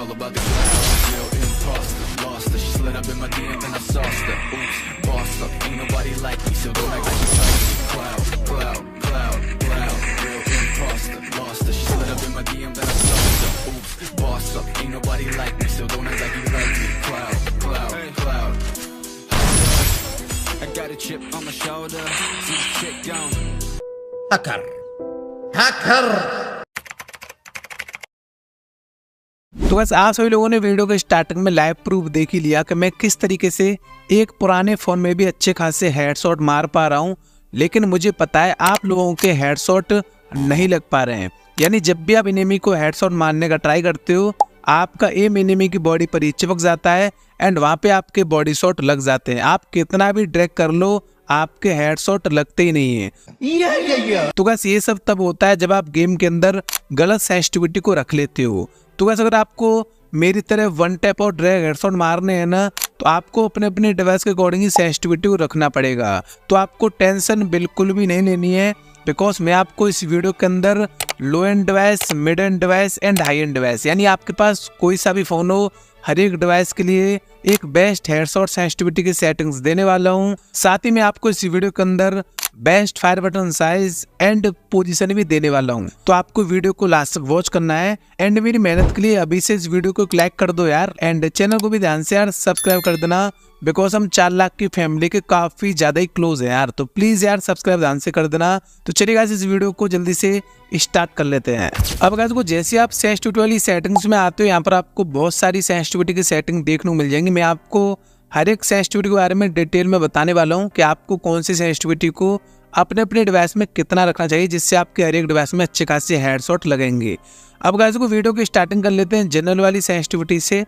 all about the cloud. Real imposter, lost her. She slid up in my DM and I sauced her. Oops, boss up, ain't nobody like me, so don't act like you like me. Cloud, cloud, cloud, cloud. Real imposter, lost her. She slid up in my DM then I sauced her. Oops, boss up, ain't nobody like me, so don't act like you like me. Cloud, cloud, cloud. I got a chip on my shoulder. See the chick gone. Hacker. Hacker. तो बस आप सभी लोगों ने video के starting में live proof देख ही लिया कि मैं किस तरीके से एक पुराने फ़ोन में भी अच्छे खासे हेडशॉट मार पा रहा हूं, लेकिन मुझे पता है आप लोगों के हेडशॉट नहीं लग पा रहे हैं। यानी जब भी आप एनिमी को हेडशॉट मारने का ट्राई करते हो, आपका एम एनिमी की बॉडी पर ही चिपक जाता है एंड वहाँ पे आपके बॉडी शॉट लग जाते हैं। आप कितना भी ड्रैग कर लो, आपके हेडशॉट लगते ही नहीं है। तो बस ये सब तब होता है जब आप गेम के अंदर गलत सेंसिटिविटी को रख लेते हो। तो बस अगर आपको मेरी तरह वन टैप और ड्रैग हेडशॉट मारने हैं ना, तो आपको अपने अपने डिवाइस के अकॉर्डिंग ही सेंसिटिविटी को रखना पड़ेगा। तो आपको टेंशन बिल्कुल भी नहीं लेनी है, बिकॉज मैं आपको इस वीडियो के अंदर low end device, mid end device and high end device, यानी आपके पास कोई सा भी फ़ोन हो, हर एक डिवाइस के लिए एक बेस्ट हेडशॉट सेंसिटिविटी की सेटिंग्स देने वाला हूं। साथ ही मैं आपको इस वीडियो के अंदर best fire button size and position भी देने वाला हूं। तो आपको वीडियो को लास्ट तक वॉच करना है एंड मेरी मेहनत के लिए अभी से इस वीडियो को लाइक कर दो यार, एंड चैनल को भी ध्यान से यार सब्सक्राइब कर देना, बिकॉज हम 4 लाख की फैमिली के काफी ज्यादा ही क्लोज है यार। तो प्लीज यार सब्सक्राइब ध्यान से कर देना। तो चलिए गाइस इस वीडियो को जल्दी से स्टार्ट कर लेते हैं। अब गाइस को जैसे आप सेंसिटिविटी वाली सेटिंग्स में आते हो, यहाँ पर आपको बहुत सारी सेंसिटिविटी की सेटिंग देखने को मिल जाएंगी। मैं आपको हर एक सेंसिटिविटी के बारे में डिटेल में बताने वाला हूँ कि आपको कौन सी सेंसिटिविटी को अपने अपने डिवाइस में कितना रखना चाहिए, जिससे आपके हर एक डिवाइस में अच्छे खासे हेडशॉट लगेंगे। अब गाइस को वीडियो की स्टार्टिंग कर लेते हैं जनरल वाली सेंसिटिविटी से।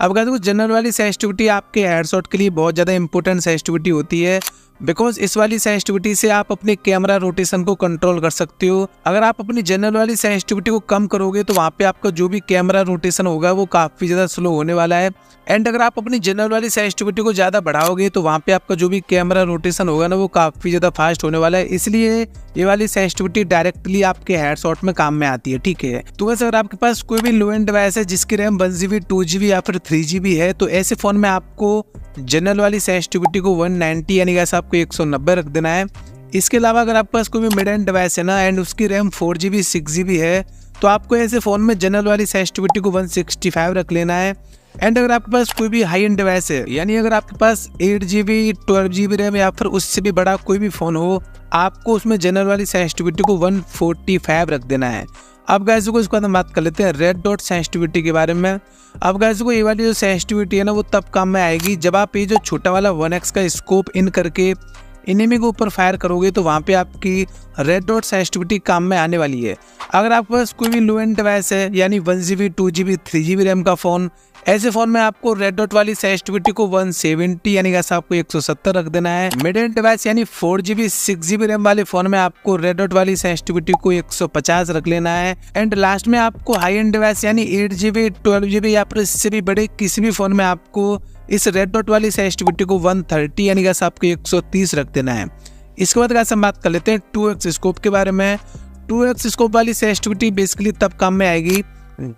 अब गाइस को जनरल वाली सेंसिटिविटी आपके हेडशॉट के लिए बहुत ज़्यादा इंपॉर्टेंट सेंसिटिविटी होती है, बिकॉज इस वाली सेंसिटिविटी से आप अपने कैमरा रोटेशन को कंट्रोल कर सकते हो। अगर आप अपनी जनरल वाली सेंसिटिविटी को कम करोगे तो वहाँ पे आपका जो भी कैमरा रोटेशन होगा वो काफ़ी ज़्यादा स्लो होने वाला है, एंड अगर आप अपनी जनरल वाली सेंसिटिविटी को ज़्यादा बढ़ाओगे तो वहाँ पे आपका जो भी कैमरा रोटेशन होगा ना वो काफ़ी ज़्यादा फास्ट होने वाला है। इसलिए ये वाली सेंसिटिविटी डायरेक्टली आपके हेडशॉट में काम में आती है, ठीक है। तो वैसे अगर आपके पास कोई भी लो एंड डिवाइस है जिसकी रैम 1GB, 2GB या फिर 3GB है, तो ऐसे फ़ोन में आपको जनरल वाली सेंसिटिविटी को 190 यानी कि आपको 190 रख देना है। इसके अलावा अगर आपके पास कोई भी मिड एंड डिवाइस है ना एंड उसकी रैम 4GB, 6GB है, तो आपको ऐसे फ़ोन में जनरल वाली सेंसिटिविटी को 165 रख लेना है। एंड अगर आपके पास कोई भी हाई एंड डिवाइस है, यानी अगर आपके पास 8GB, 12GB रैम या फिर उससे भी बड़ा कोई भी फ़ोन हो, आपको उसमें जनरल वाली सेंसिटिविटी को 145 रख देना है। अब गाइस को इसके बाद हम बात कर लेते हैं रेड डॉट सेंसिटिविटी के बारे में। अब गाइस को ये वाली जो सेंसिटिविटी है ना वो तब काम में आएगी जब आप ये जो छोटा वाला 1x का स्कोप इन करके एनिमी के ऊपर फायर करोगे, तो वहाँ पे आपकी रेड डॉट सेंसिटिविटी काम में आने वाली है। अगर आपके पास कोई भी लो एंड डिवाइस है, यानी 1GB, 2GB, 3GB रैम का फ़ोन, ऐसे फ़ोन में आपको रेड डॉट वाली सेंसिटिविटी को 170 यानी कि आपको 170 रख देना है। मिड एंड डिवाइस यानी 4GB, 6GB रैम वाले फ़ोन में आपको रेड डॉट वाली सेंसिटिविटी को 150 रख लेना है। एंड लास्ट में आपको हाई एंड डिवाइस यानी 8GB, 12GB या फिर इससे भी बड़े किसी भी फ़ोन में आपको इस रेड डॉट वाली सेंसिटिविटी को 130 यानी कि आपको 130 रख देना है। इसके बाद गाइस हम बात कर लेते हैं 2x स्कोप के बारे में। 2x स्कोप वाली सेंसिटिविटी बेसिकली तब काम में आएगी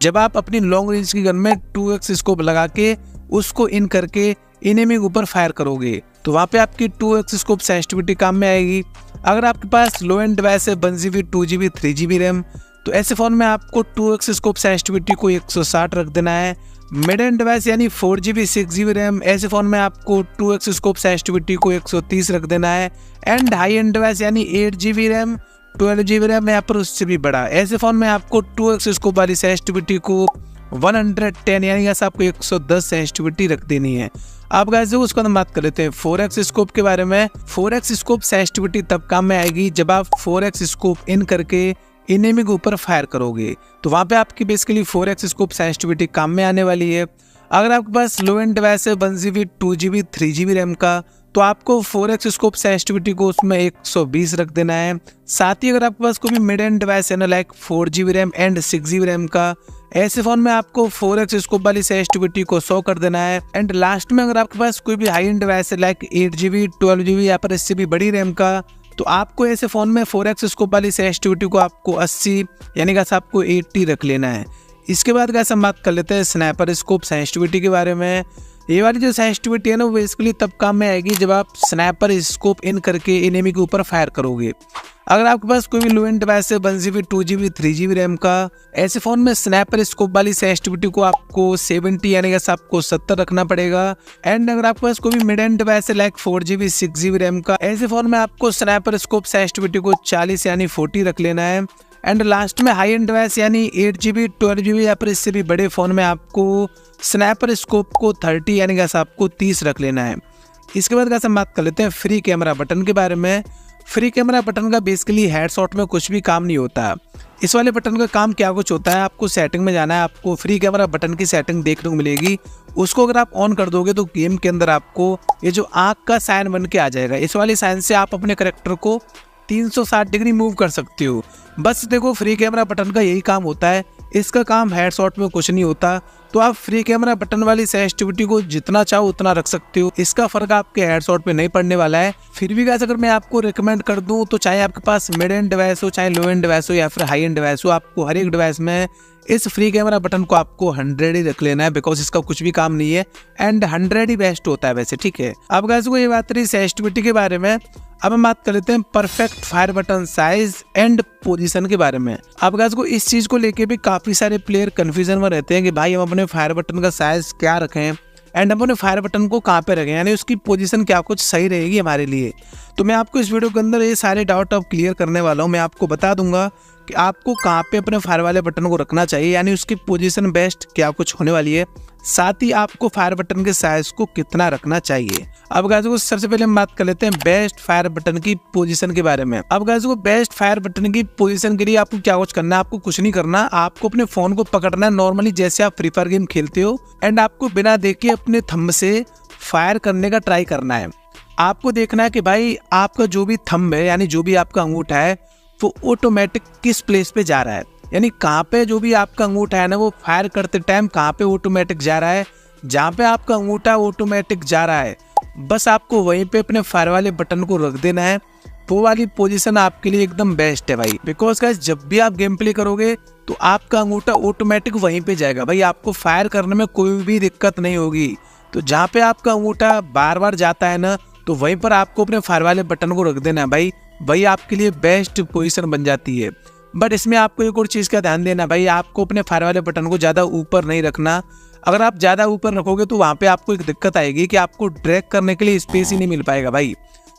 जब आप अपनी लॉन्ग रेंज की गन में 2x स्कोप लगा के उसको इन करके एनिमी के ऊपर फायर करोगे, तो वहाँ पे आपकी 2x स्कोप सेंसिटिविटी काम में आएगी। अगर आपके पास लो एंड डिवाइस है 1GB, 2GB, 3GB रैम, तो ऐसे फ़ोन में आपको 2x स्कोप सेंसिटिविटी को 160 रख देना है। मिड एंड डिवाइस यानी 4GB, 6GB रैम, ऐसे फ़ोन में आपको 2x स्कोप सेंसिटिविटी को 130 रख देना है। एंड हाई एंड डिवाइस यानी 8GB रैम, 12GB रैम या पर उससे भी बड़ा, ऐसे फ़ोन में आपको 2x स्कोप वाली सेंसिटिविटी को 110 यानी आपको 110 सेंसिटिविटी रख देनी है। आप गाइस उसको हम बात कर लेते हैं 4x स्कोप के बारे में। 4x स्कोप सेंसिटिविटी तब काम में आएगी जब आप 4x स्कोप इन करके एनिमी के ऊपर फायर करोगे, तो वहाँ पे आपकी बेसिकली 4x स्कोप सेंसिटिविटी काम में आने वाली है। अगर आपके पास लो एंड डिवाइस है 1GB, 2GB, 3GB रैम का, तो आपको 4x स्कोप सेंसिटिविटी को उसमें 120 रख देना है। साथ ही अगर आपके पास कोई भी मिड एंड डिवाइस है ना like 4GB RAM and 6GB RAM का, ऐसे फोन में आपको 4x स्कोप वाली सेंसिटिविटी को 100 कर देना है। एंड लास्ट में अगर आपके पास कोई भी हाई एंड डिवाइस है लाइक 8GB, 12GB या पर इससे भी बड़ी रैम का, तो आपको ऐसे फोन में 4x स्कोप वाली सेंसिटिविटी को आपको 80 यानी कि आपको 80 रख लेना है। इसके बाद गाइस हम बात कर लेते हैं स्नाइपर स्कोप सेंसिटिविटी के बारे में। ये वाली जो सेंसिटिविटी है ना वो बेसिकली तब काम में आएगी जब आप स्नाइपर स्कोप इन करके एनिमी के ऊपर फायर करोगे। अगर आपके पास कोई भी लो एंड डिवाइस है 1GB 2GB 3GB रैम का, ऐसे फोन में स्नाइपर स्कोप वाली सेंसिटिविटी को आपको 70 यानी कि आपको 70 रखना पड़ेगा। एंड अगर आपके पास कोई भी मिड एंड डिवाइस है लाइक 4GB 6GB रैम का, ऐसे फोन में आपको स्नाइपर स्कोप सेंसिटिविटी को 40 यानी 40 रख लेना है। एंड लास्ट में हाई एंड डिवाइस यानी 8GB 12GB या फिर इससे भी बड़े फोन में आपको स्नाइपर स्कोप को 30 यानी कि आपको 30 रख लेना है। इसके बाद हम बात कर लेते हैं फ्री कैमरा बटन के बारे में। फ्री कैमरा बटन का बेसिकली हेडशॉट में कुछ भी काम नहीं होता। इस वाले बटन का काम क्या कुछ होता है, आपको सेटिंग में जाना है, आपको फ्री कैमरा बटन की सेटिंग देखने को मिलेगी। उसको अगर आप ऑन कर दोगे तो गेम के अंदर आपको ये जो आँख का साइन बन के आ जाएगा। इस वाले साइन से आप अपने कैरेक्टर को 360 डिग्री मूव कर सकते हो। बस देखो फ्री कैमरा बटन का यही काम होता है, इसका काम हेडशॉट में कुछ नहीं होता। तो आप फ्री कैमरा बटन वाली सेंसिटिविटी को जितना चाहो उतना रख सकते हो, इसका फर्क आपके हेडशॉट पे नहीं पड़ने वाला है। फिर भी गाइस अगर मैं आपको रिकमेंड कर दूं तो चाहे आपके पास मिड एंड डिवाइस हो, चाहे लो एंड डिवाइस हो या फिर हाई एंड डिवाइस हो, आपको हर एक डिवाइस में इस फ्री कैमरा बटन को आपको 100 ही रख लेना है, बिकॉज इसका कुछ भी काम नहीं है एंड 100 ही बेस्ट होता है वैसे, ठीक है। अब गाइस को ये बात रही सेंसिटिविटी के बारे में। अब हम बात कर लेते हैं perfect fire button size and position के बारे में। अब गाइस को इस चीज को लेके भी काफी सारे प्लेयर कंफ्यूजन में रहते हैं कि भाई हम अपने फायर बटन का साइज क्या रखें एंड हम अपने फायर बटन को कहाँ पे रखें, यानी उसकी पोजीशन क्या कुछ सही रहेगी हमारे लिए। तो मैं आपको इस वीडियो के अंदर ये सारे डाउट अब क्लियर करने वाला हूँ। मैं आपको बता दूंगा कि आपको कहाँ पे अपने फायर वाले बटन को रखना चाहिए, यानी उसकी पोजीशन बेस्ट क्या कुछ होने वाली है, साथ ही आपको फायर बटन के साइज को कितना रखना चाहिए। अब गाइस को सबसे पहले हम बात कर लेते हैं बेस्ट फायर बटन की पोजीशन के बारे में। अब गाइस को बेस्ट फायर बटन की पोजीशन के लिए आपको क्या कुछ करना है, आपको कुछ नहीं करना, आपको अपने फोन को पकड़ना है नॉर्मली जैसे आप फ्री फायर गेम खेलते हो एंड आपको बिना देखे अपने थंब से फायर करने का ट्राई करना है। आपको देखना है कि भाई आपका जो भी थंब है यानी जो भी आपका अंगूठा है वो ऑटोमेटिक किस प्लेस पे जा रहा है, यानी कहाँ पे जो भी आपका अंगूठा है ना वो फायर करते टाइम कहाँ पे ऑटोमेटिक जा रहा है। जहाँ पे आपका अंगूठा ऑटोमेटिक जा रहा है बस आपको वहीं पे अपने फायर वाले बटन को रख देना है। वो वाली पोजीशन आपके लिए एकदम बेस्ट है भाई, बिकॉज गाइस जब भी आप गेम प्ले करोगे तो आपका अंगूठा ऑटोमेटिक वहीं पे जाएगा भाई, आपको फायर करने में कोई भी दिक्कत नहीं होगी। तो जहाँ पे आपका अंगूठा बार बार जाता है ना तो वहीं पर आपको अपने फायर वाले बटन को रख देना है भाई, वही आपके लिए बेस्ट पोजीशन बन जाती है। बट इसमें आपको एक और चीज़ का ध्यान देना भाई, आपको अपने फायर वाले बटन को ज़्यादा ऊपर नहीं रखना। अगर आप ज़्यादा ऊपर रखोगे तो वहाँ पे आपको एक दिक्कत आएगी कि आपको ड्रैग करने के लिए स्पेस ही नहीं मिल पाएगा भाई,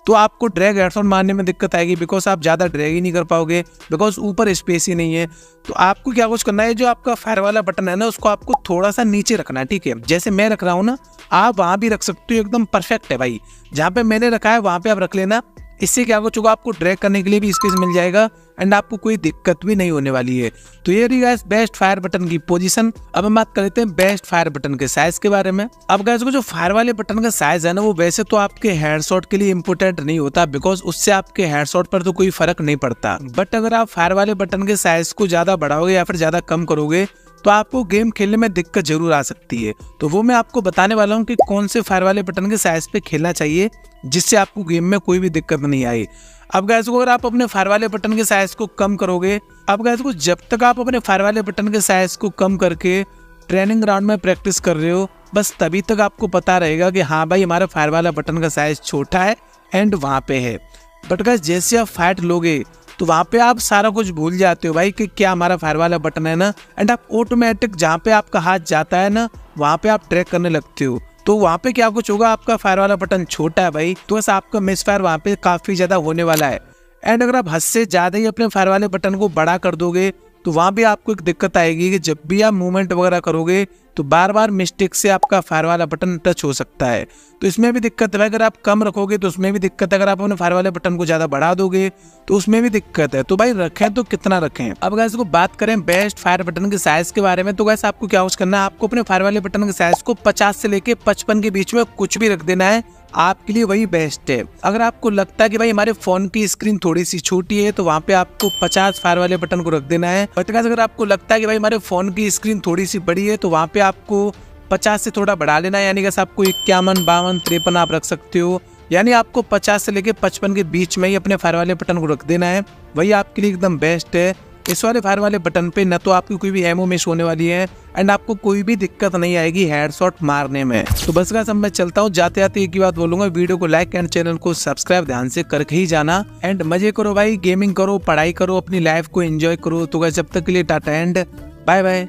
तो आपको ड्रैग हेडशॉट मारने में दिक्कत आएगी, बिकॉज आप ज़्यादा ड्रैग ही नहीं कर पाओगे, बिकॉज ऊपर स्पेस ही नहीं है। तो आपको क्या कुछ करना है, जो आपका फायर वाला बटन है ना उसको आपको थोड़ा सा नीचे रखना है, ठीक है। जैसे मैं रख रहा हूँ ना आप वहाँ भी रख सकते हो, एकदम परफेक्ट है भाई। जहाँ पे मैंने रखा है वहाँ पे आप रख लेना, इससे क्या कुछ होगा आपको ड्रैग करने के लिए भी स्पेस मिल जाएगा एंड आपको कोई दिक्कत भी नहीं होने वाली है। तो ये रही गाइस बेस्ट फायर बटन की पोजीशन। अब हम बात कर लेते हैं बेस्ट फायर बटन के साइज के बारे में। अब गाइस को जो फायर वाले बटन का साइज है ना वो वैसे तो आपके हेडशॉट के लिए इम्पोर्टेंट नहीं होता, बिकॉज उससे आपके हेडशॉट पर तो कोई फर्क नहीं पड़ता। बट अगर आप फायर वाले बटन के साइज को ज्यादा बढ़ाओगे या फिर ज्यादा कम करोगे तो आपको गेम खेलने में दिक्कत जरूर आ सकती है। तो वो मैं आपको बताने वाला हूँ कि कौन से फायर वाले बटन के साइज पे खेलना चाहिए जिससे आपको गेम में कोई भी दिक्कत नहीं आए। अब गाइस को अगर आप अपने फायर वाले बटन के साइज को कम करोगे, अब गाइस को जब तक आप अपने फायर वाले बटन के साइज को कम करके ट्रेनिंग ग्राउंड में प्रैक्टिस कर रहे हो बस तभी तक आपको पता रहेगा कि हाँ भाई हमारा फायर वाला बटन का साइज छोटा है एंड वहाँ पे है। बट गाइस जैसे आप फाइट लोगे तो वहाँ पे आप सारा कुछ भूल जाते हो भाई कि क्या हमारा फायर वाला बटन है ना, एंड आप ऑटोमेटिक जहाँ पे आपका हाथ जाता है ना वहाँ पे आप ट्रैक करने लगते हो। तो वहाँ पे क्या कुछ होगा, आपका फायर वाला बटन छोटा है भाई, तो बस आपका मिस फायर वहाँ पे काफी ज्यादा होने वाला है। एंड अगर आप हद से ज्यादा ही अपने फायर वाले बटन को बड़ा कर दोगे तो वहाँ भी आपको एक दिक्कत आएगी कि जब भी आप मूवमेंट वगैरह करोगे तो बार बार मिस्टेक से आपका फायर वाला बटन टच हो सकता है। तो इसमें भी दिक्कत है, अगर आप कम रखोगे तो उसमें भी दिक्कत है, अगर आप अपने फायर वाले बटन को ज्यादा बढ़ा दोगे तो उसमें भी दिक्कत है। तो भाई रखें तो कितना रखें। अब गाइस को बात करें बेस्ट फायर बटन के साइज के बारे में, तो गाइस आपको क्या कुछ करना है, आपको अपने फायर वाले बटन के साइज को 50 से लेके 55 के बीच में कुछ भी रख देना है, आपके लिए वही बेस्ट है। अगर आपको लगता है कि भाई हमारे फोन की स्क्रीन थोड़ी सी छोटी है तो वहाँ पे आपको 50 फायर वाले बटन को रख देना है। बट अगर आपको लगता है कि भाई हमारे फोन की स्क्रीन थोड़ी सी बड़ी है तो वहाँ पे आपको 50 से थोड़ा बढ़ा लेना है, यानी कि आपको 51, 52, 53 आप रख सकते हो, यानी आपको 50 से लेके 55 के बीच में ही अपने फायर वाले बटन को रख देना है, वही आपके लिए एकदम बेस्ट है। इस वाले फायर वाले बटन पे न तो आपकी कोई भी एमओ मिस होने वाली है एंड आपको कोई भी दिक्कत नहीं आएगी हेडशॉट मारने में। तो बस गाइस अब मैं चलता हूँ, जाते जाते एक ही बात बोलूंगा, वीडियो को लाइक एंड चैनल को सब्सक्राइब ध्यान से करके ही जाना एंड मजे करो भाई, गेमिंग करो, पढ़ाई करो, अपनी लाइफ को एंजॉय करो। तो गाइस जब तक के लिए टाटा एंड बाय बाय।